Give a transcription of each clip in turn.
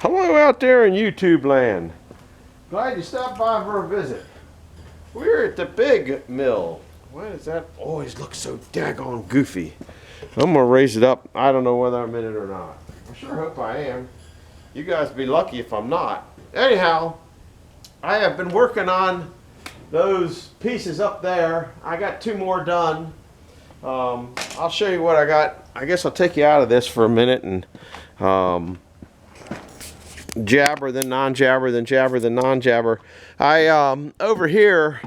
Hello out there in YouTube land. Glad you stopped by for a visit. We're at the big mill. What is that? Always looks so daggone goofy. I'm gonna raise it up. I don't know whether I'm in it or not. I sure hope I am. You guys be lucky if I'm not. Anyhow, I have been working on those pieces up there. I got two more done. I'll show you what I got. I guess I'll take you out of this for a minute and jabber, then non-jabber, then jabber, then non-jabber. Over here,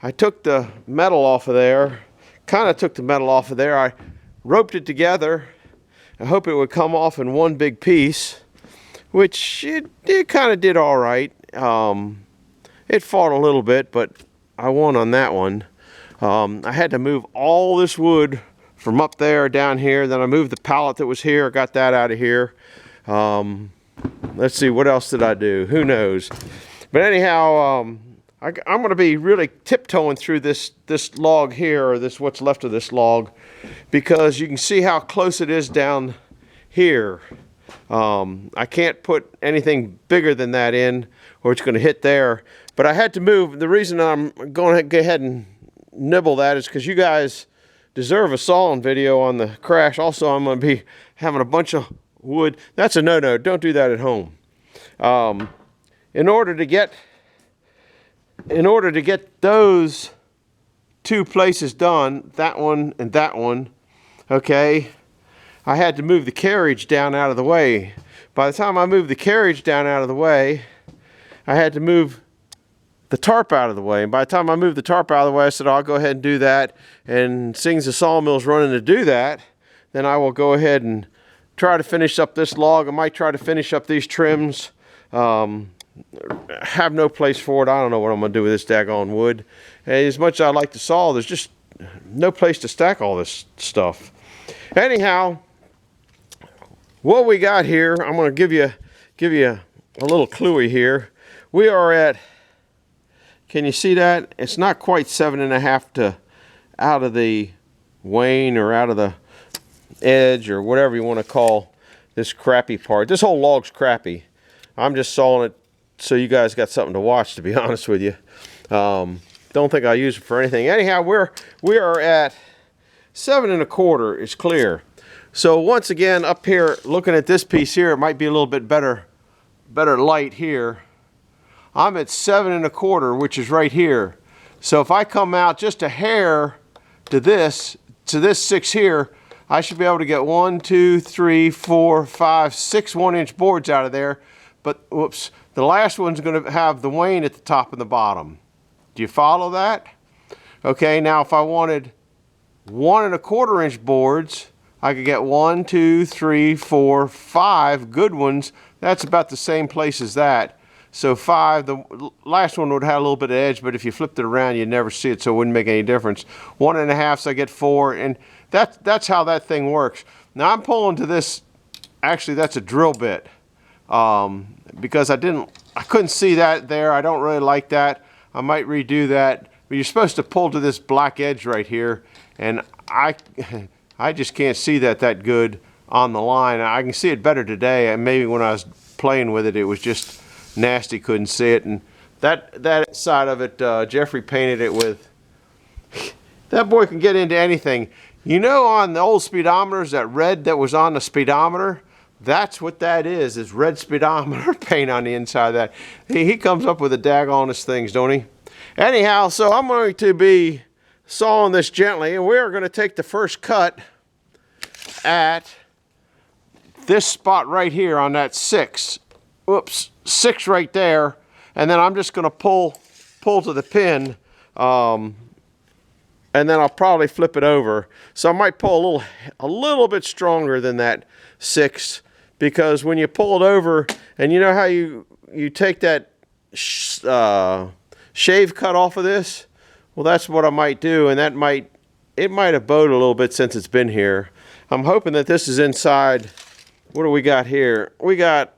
I took the metal off of there. Kind of took the metal off of there. I roped it together. I hope it would come off in one big piece, which it kind of did all right. It fought a little bit, but I won on that one. I had to move all this wood from up there down here. Then I moved the pallet that was here. I got that out of here. Let's see, what else did I do? Who knows? But anyhow, I'm going to be really tiptoeing through this log here, or this what's left of this log, because you can see how close it is down here. I can't put anything bigger than that in, or it's going to hit there. But I had to move. The reason I'm going to go ahead and nibble that is because you guys deserve a sawing video on the crash. Also, I'm going to be having a bunch of wood. That's a no-no. Don't do that at home. In order to get those two places done, that one and that one, okay, I had to move the carriage down out of the way. By the time I moved the carriage down out of the way, I had to move the tarp out of the way. And by the time I moved the tarp out of the way, I said, I'll go ahead and do that. And seeing the sawmill's running to do that, then I will go ahead and try to finish up this log. I might try to finish up these trims. Have no place for it. I don't know what I'm going to do with this daggone wood. And as much as I like to saw, there's just no place to stack all this stuff. Anyhow, what we got here, I'm going to give you a little cluey here. We are at, can you see that? It's not quite 7.5 to out of the wane or out of the edge or whatever you want to call this crappy part. This whole log's crappy. I'm just sawing it so you guys got something to watch, to be honest with you. Don't think I use it for anything. Anyhow, we are at 7.25. It's clear. So once again, up here, looking at this piece here, it might be a little bit better light here. I'm at 7.25, which is right here. So if I come out just a hair to this 6 here, I should be able to get 1, 2, 3, 4, 5, 6 1-inch boards out of there. But whoops, the last one's going to have the wane at the top and the bottom. Do you follow that? Okay, now if I wanted 1.25-inch boards, I could get 1, 2, 3, 4, 5 good ones. That's about the same place as that. So 5, the last one would have a little bit of edge, but if you flipped it around, you'd never see it, so it wouldn't make any difference. 1.5, so I get 4, and that's how that thing works. Now I'm pulling to this, actually that's a drill bit, because I couldn't see that there. I don't really like that. I might redo that, but you're supposed to pull to this black edge right here, and I just can't see that good on the line. I can see it better today, and maybe when I was playing with it, it was just nasty, couldn't see it. And that side of it, Jeffrey painted it with, that boy can get into anything. You know, on the old speedometers, that red that was on the speedometer, that's what that is red speedometer paint on the inside of that. He comes up with the daggonest things, don't he? Anyhow, so I'm going to be sawing this gently, and we're going to take the first cut at this spot right here on that 6. Oops, 6 right there, and then I'm just going to pull to the pin, and then I'll probably flip it over. So I might pull a little bit stronger than that 6, because when you pull it over, and you know how you take that shave cut off of this? Well, that's what I might do, and it might have bowed a little bit since it's been here. I'm hoping that this is inside. What do we got here? We got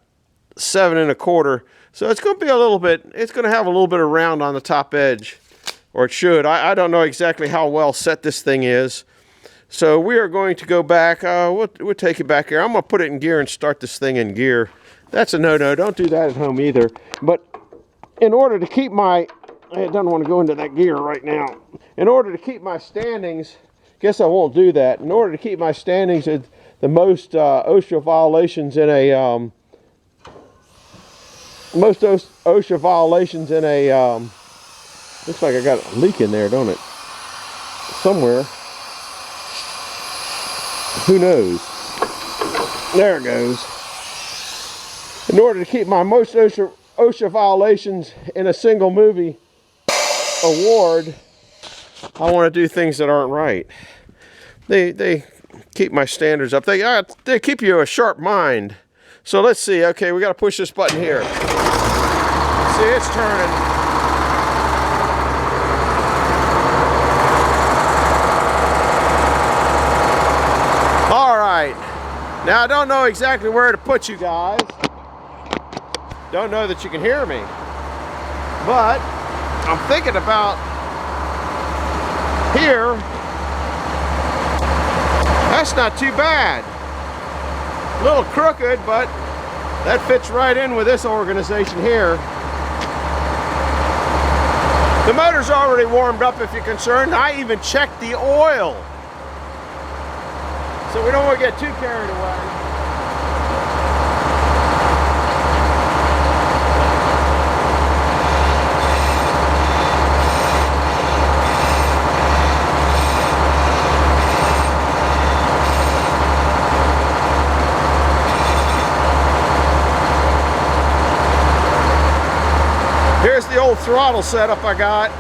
7.25, so it's going to be a little bit, it's going to have a little bit of round on the top edge, or it should. I don't know exactly how well set this thing is, So we are going to go back. We'll take it back here. I'm going to put it in gear and start this thing in gear. That's a no-no. Don't do that at home either. But in order to keep my, I don't want to go into that gear right now. In order to keep my standings, guess I won't do that. In order to keep my standings at the most OSHA violations in a, OSHA violations in a, looks like I got a leak in there, don't it? Somewhere. Who knows? There it goes. In order to keep my most OSHA violations in a single movie award, I want to do things that aren't right. They keep my standards up. They keep you a sharp mind. So let's see. Okay, we got to push this button here. See, it's turning. All right. Now I don't know exactly where to put you guys. Don't know that you can hear me. But I'm thinking about here. That's not too bad. A little crooked, but that fits right in with this organization here. The motor's already warmed up if you're concerned. I even checked the oil. So we don't want to get too carried away. Here's the old throttle setup I got.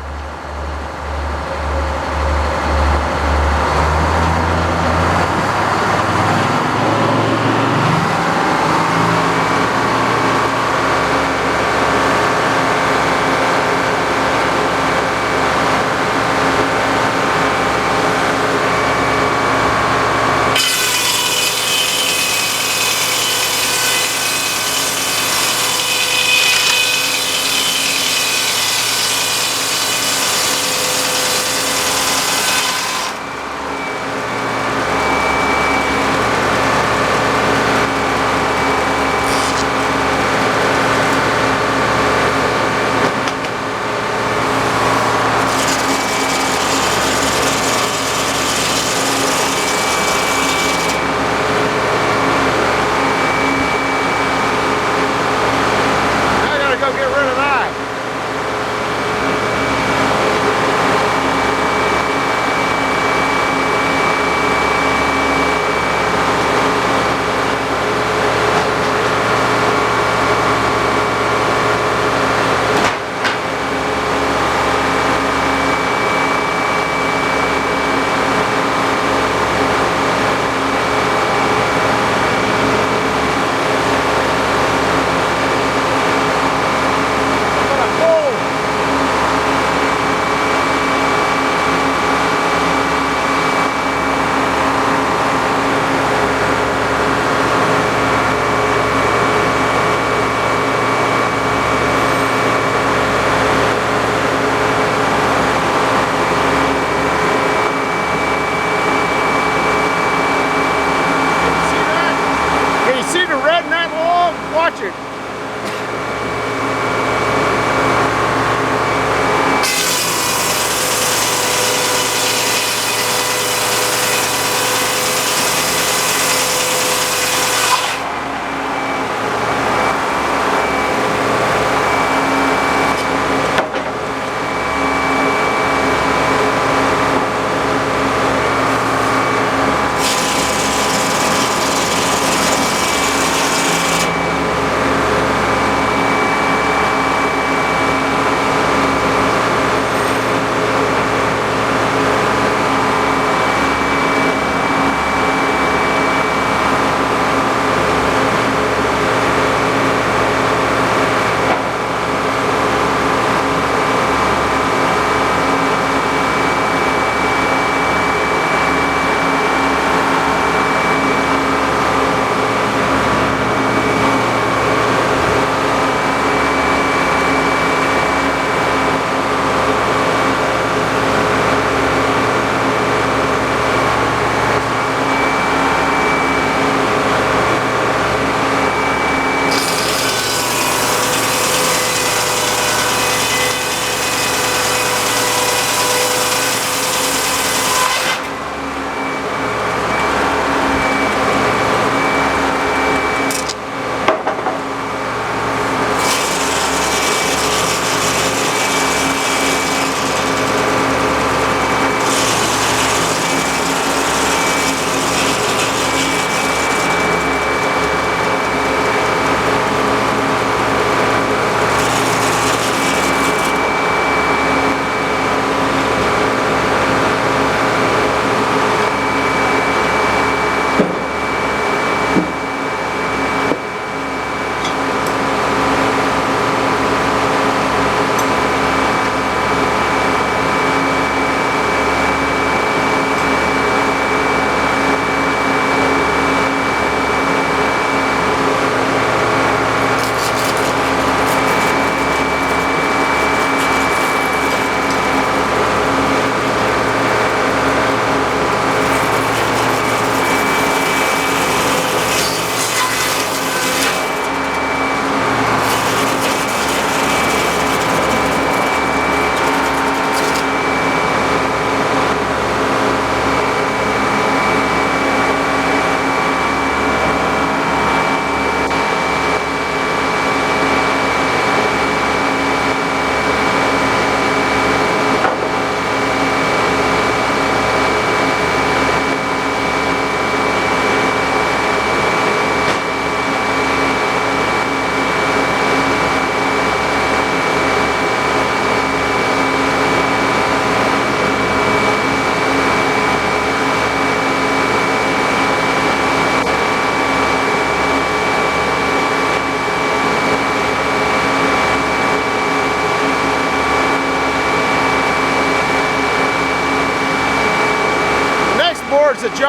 Watch it.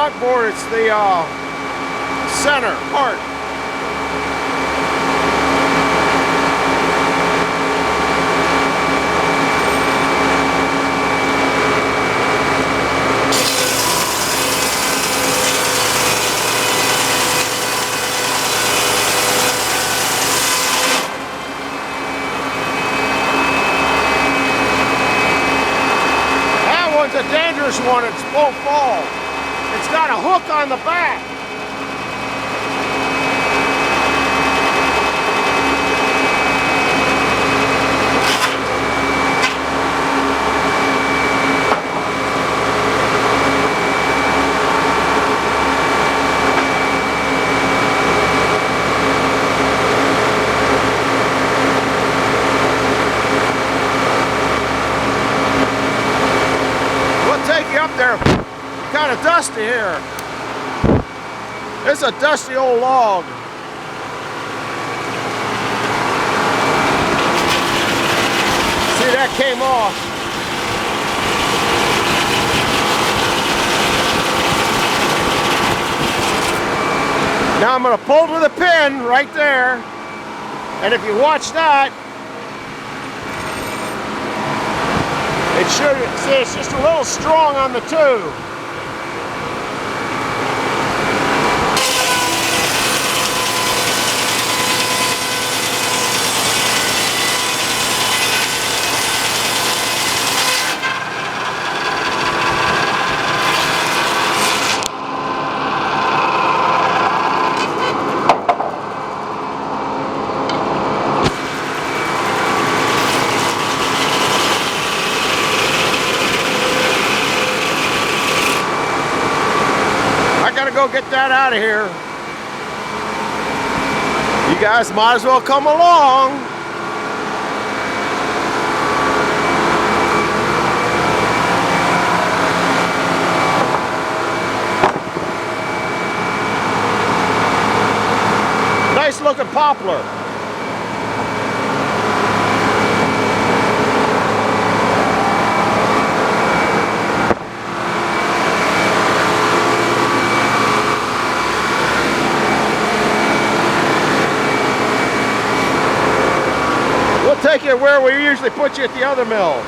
front board, it's the center part. A dangerous one, it won't fall. It's got a hook on the back. Up there, kind of dusty here. It's a dusty old log. See, that came off. Now I'm going to pull to the pin right there, and if you watch that, it should, see, it's just a little strong on the tube. Go get that out of here. You guys might as well come along. Nice looking poplar. Take you where we usually put you at the other mill.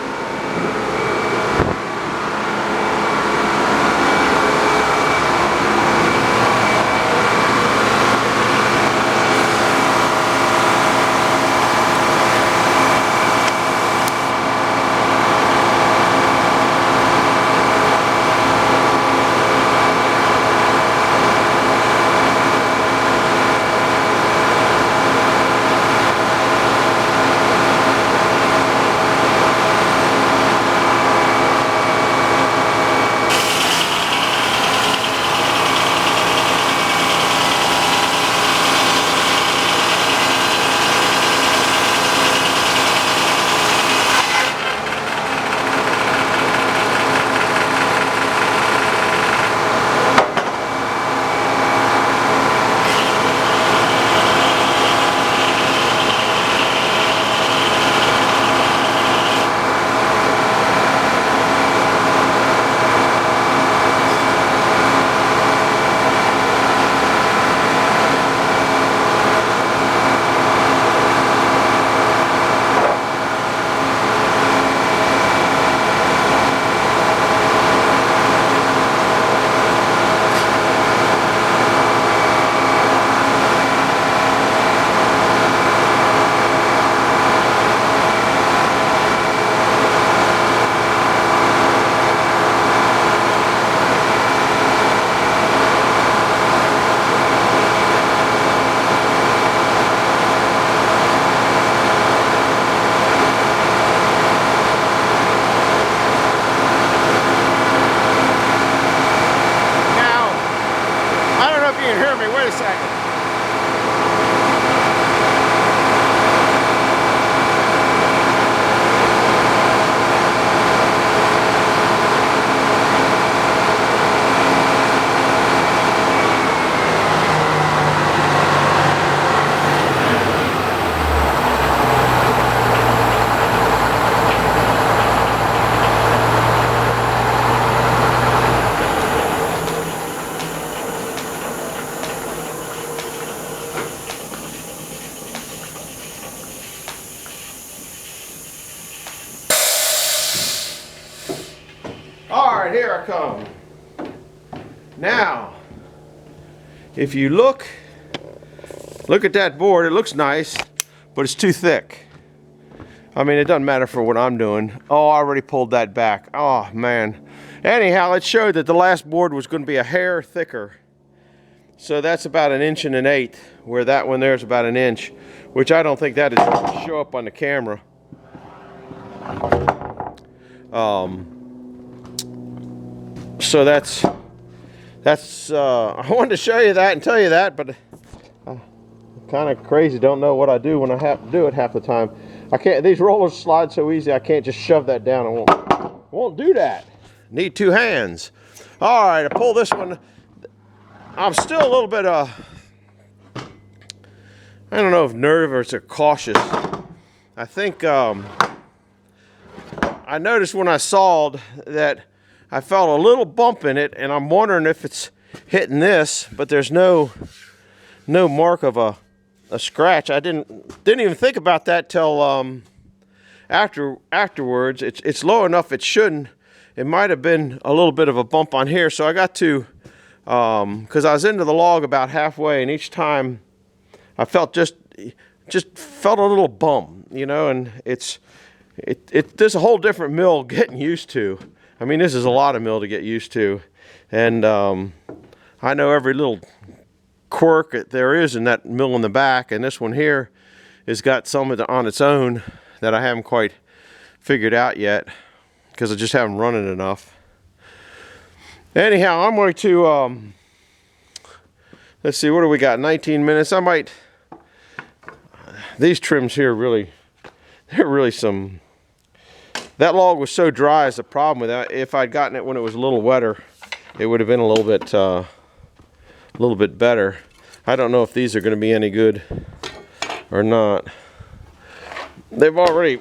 right, here I come. Now, if you look at that board, it looks nice, but it's too thick. I mean, it doesn't matter for what I'm doing. Oh, I already pulled that back. Oh, man. Anyhow, it showed that the last board was going to be a hair thicker. So that's about 1 1/8 inches, where that one there is about 1 inch, which I don't think that is going to show up on the camera. So that's I wanted to show you that and tell you that, but I'm kind of crazy. Don't know what I do when I have to do it half the time. I can't. These rollers slide so easy. I can't just shove that down. I won't do that. Need 2 hands. All right, I pull this one. I'm still a little bit I don't know if nervous or cautious. I think I noticed when I sawed that I felt a little bump in it, and I'm wondering if it's hitting this, but there's no mark of a scratch. I didn't even think about that till afterwards. It's low enough it shouldn't. It might have been a little bit of a bump on here, so I got to because I was into the log about halfway, and each time I felt just felt a little bump, you know, and there's a whole different mill getting used to. I mean, this is a lot of mill to get used to, and I know every little quirk that there is in that mill in the back, and this one here has got some of it on its own that I haven't quite figured out yet because I just haven't run it enough. Anyhow, I'm going to let's see, what do we got? 19 minutes. I might. These trims here they're really some. That log was so dry is the problem with that. If I'd gotten it when it was a little wetter, it would have been a little bit better. I don't know if these are going to be any good or not. They've already,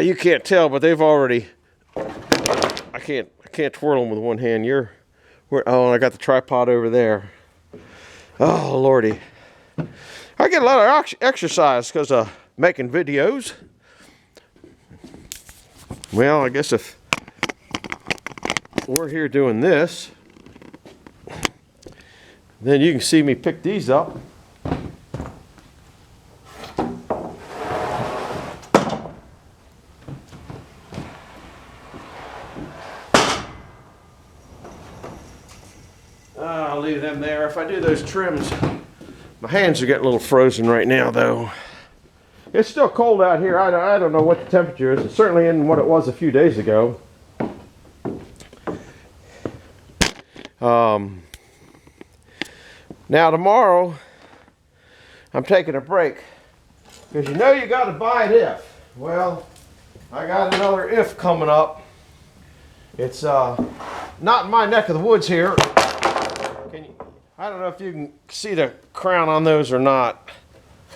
you can't tell, but they've already. I can't twirl them with one hand. Oh, and I got the tripod over there. Oh Lordy, I get a lot of exercise because of making videos. Well, I guess if we're here doing this, then you can see me pick these up. I'll leave them there. If I do those trims, my hands are getting a little frozen right now, though. It's still cold out here. I don't know what the temperature is. It's certainly isn't what it was a few days ago. Now tomorrow, I'm taking a break. Because you know you got to buy an if. Well, I got another if coming up. It's not in my neck of the woods here. I don't know if you can see the crown on those or not.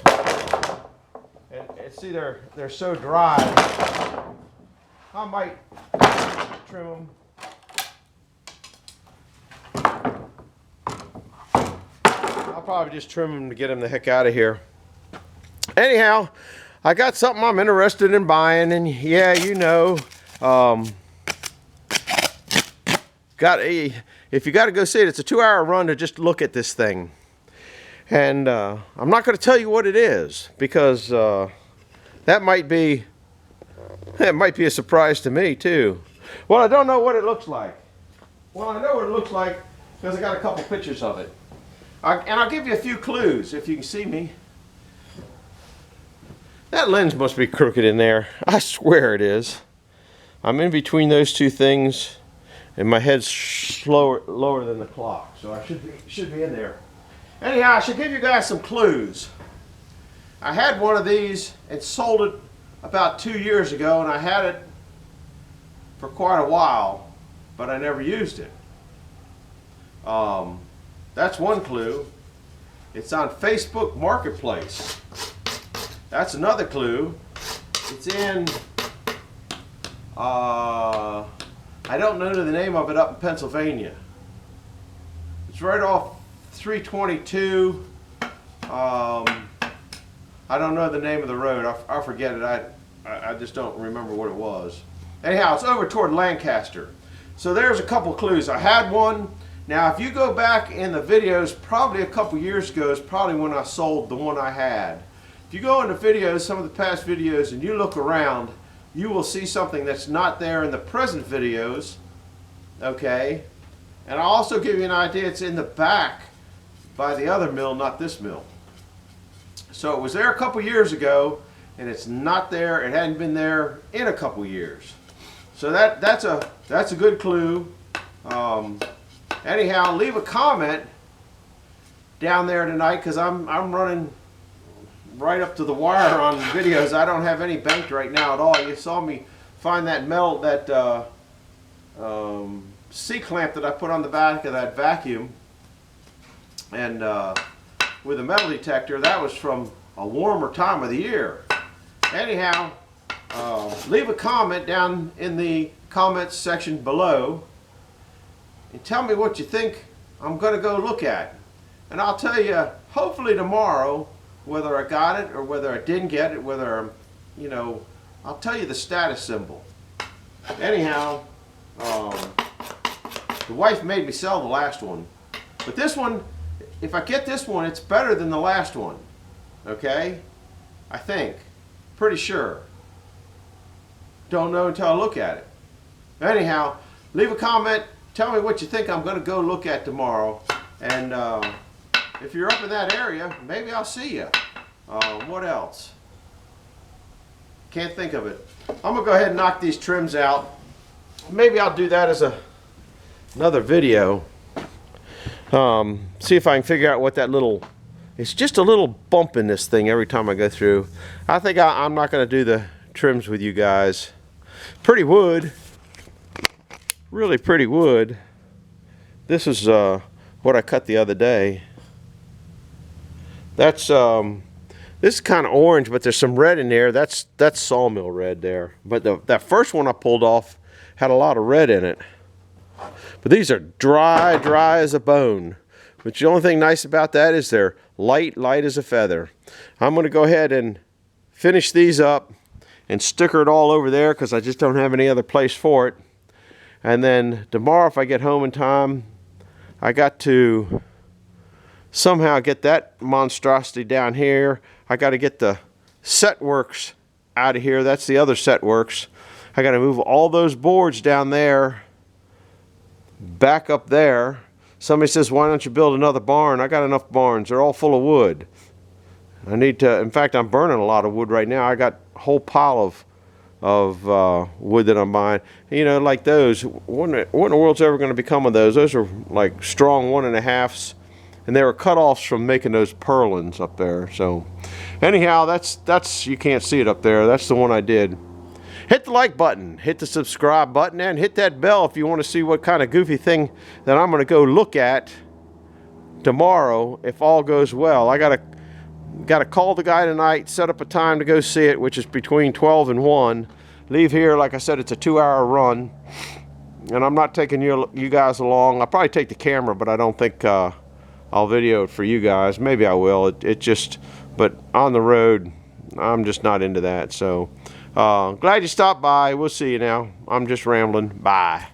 And see, they're so dry. I might trim them. I'll probably just trim them to get them the heck out of here. Anyhow, I got something I'm interested in buying, and yeah, you know, if you got to go see it, it's a 2-hour run to just look at this thing. And I'm not going to tell you what it is, because that might be a surprise to me too. Well, I don't know what it looks like. Well, I know what it looks like because I got a couple pictures of it. And I'll give you a few clues if you can see me. That lens must be crooked in there. I swear it is. I'm in between those two things, and my head's lower than the clock, so I should be in there. Anyhow, I should give you guys some clues. I had one of these and sold it about 2 years ago, and I had it for quite a while, but I never used it. That's one clue. It's on Facebook Marketplace. That's another clue. It's in, I don't know the name of it, up in Pennsylvania. It's right off 322. I don't know the name of the road. I forget it. I just don't remember what it was. Anyhow, it's over toward Lancaster. So there's a couple clues. I had one. Now, if you go back in the videos, probably a couple years ago is probably when I sold the one I had. If you go into videos, some of the past videos, and you look around, you will see something that's not there in the present videos. Okay? And I'll also give you an idea, it's in the back by the other mill, not this mill. So it was there a couple years ago, and it's not there. It hadn't been there in a couple years. So that's a good clue. Anyhow, leave a comment down there tonight, because I'm running right up to the wire on videos. I don't have any banked right now at all. You saw me find that metal, that C-clamp that I put on the back of that vacuum, and with a metal detector. That was from a warmer time of the year. Anyhow, leave a comment down in the comments section below and tell me what you think I'm going to go look at. And I'll tell you, hopefully tomorrow, whether I got it or whether I didn't get it, whether, you know, I'll tell you the status symbol. Anyhow, the wife made me sell the last one. But this one, if I get this one, it's better than the last one. Okay? I think. Pretty sure. Don't know until I look at it. Anyhow, leave a comment. Tell me what you think I'm going to go look at tomorrow. And if you're up in that area, maybe I'll see you. What else? Can't think of it. I'm going to go ahead and knock these trims out. Maybe I'll do that as another video. See if I can figure out what that little... It's just a little bump in this thing every time I go through. I think I'm not going to do the trims with you guys. Pretty wood. Really pretty wood. This is what I cut the other day. That's this is kind of orange, but there's some red in there. That's Sawmill red there. But that first one I pulled off had a lot of red in it. But these are dry as a bone. But the only thing nice about that is they're light as a feather. I'm going to go ahead and finish these up and sticker it all over there, because I just don't have any other place for it. And then tomorrow, if I get home in time, I got to somehow get that monstrosity down here. I got to get the set works out of here. That's the other set works. I got to move all those boards down there back up there. Somebody says, why don't you build another barn? I got enough barns. They're all full of wood. I need to, in fact, I'm burning a lot of wood right now. I got a whole pile of wood that I'm buying. You know, like those. What in the world's ever going to become of those? Those are like strong 1.5s. And they were cut-offs from making those purlins up there. So anyhow, that's you can't see it up there. That's the one I did. Hit the like button, hit the subscribe button, and hit that bell if you want to see what kind of goofy thing that I'm going to go look at tomorrow, if all goes well. I got to call the guy tonight, set up a time to go see it, which is between 12 and 1. Leave here, like I said, it's a 2-hour run. And I'm not taking you guys along. I'll probably take the camera, but I don't think I'll video it for you guys. Maybe I will. But on the road, I'm just not into that. So glad you stopped by. We'll see you now. I'm just rambling. Bye.